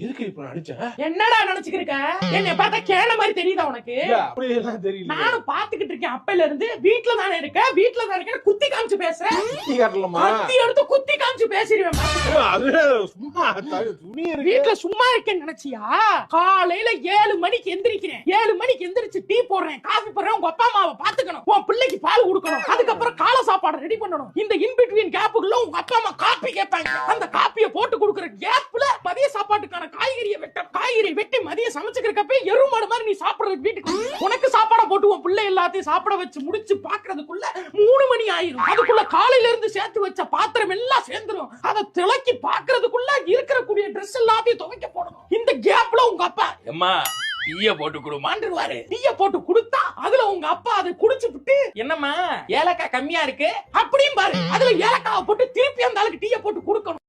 எதுக்கு இப்ப அடிச்ச? என்னடா நினைச்சுக்கிருக்க? என்னை பார்த்தா கேன மாதிரி தெரியுதா உனக்கு? அப்படியெல்லாம் தெரியல. நானும் பாத்துக்கிட்டு இருக்கேன் அப்பையில இருந்து. வீட்டுல தானே இருக்க, வீட்டுல தானே இருக்க, குத்தி காமிச்சு பேசுறேன். குத்தி காட்டலாமா? குத்தி எடுத்து குத்தி காமிச்சு பேசிடுவேன். அது சும்மா துணி இருக்கு. வீட்டுல சும்மா இருக்கேன்னு நினைச்சியா? காலையில 7 மணிக்கு எந்திரிக்கிறேன். 7 மணிக்கு எந்திரிச்சு டீ போடுறேன், காஃபி போடுறேன். உங்க அப்பா அம்மாவை பாத்துக்கணும், உன் பிள்ளைக்கு பால் கொடுக்கணும், அதுக்கப்புறம் காலை சாப்பாடு ரெடி பண்ணணும். இந்த இன்பிட்வீன் கேப்புக்குள்ள உங்க அப்பா அம்மா காப்பி கேட்பாங்க. அந்த காப்பியை போட்டு கொடுக்குற கேப்ல மதிய சாப்பாட்டுக்கான காய்கறியை வெட்டி மதிய சமைச்சுக்கிறப்ப எருமாடு மாதிரி நீ சாப்பிடுறதுக்கு வீட்டுக்கு உனக்கு சாப்பாட போட்டு உன் பிள்ளை எல்லாத்தையும் சாப்பிட வச்சு முடிச்சு பாக்குறதுக்குள்ள 3 மணி ஆயிரும். அதுக்குள்ள காலையில இருந்து சேர்த்து வச்ச பாத்திரம் எல்லாம் சேர்ந்துரும். அதை திளக்கி பாக்குறதுக்குள்ள இருக்கிற கூடிய ட்ரெஸ் எல்லாத்தையும் துவைக்க போடணும். இந்த கேப்ல உங்க அப்பா அம்மா டீய போட்டு குடுமான்றுவாரு. டீய போட்டு குடுத்தா அதுல உங்க அப்பா அதை குடிச்சு விட்டு என்னம்மா ஏலக்காய் கம்மியா இருக்கு அப்படின்னு பாரு, அதுல ஏலக்காவை போட்டு திருப்பி அந்த ஆளுக்கு டீய போட்டு கொடுக்கணும்.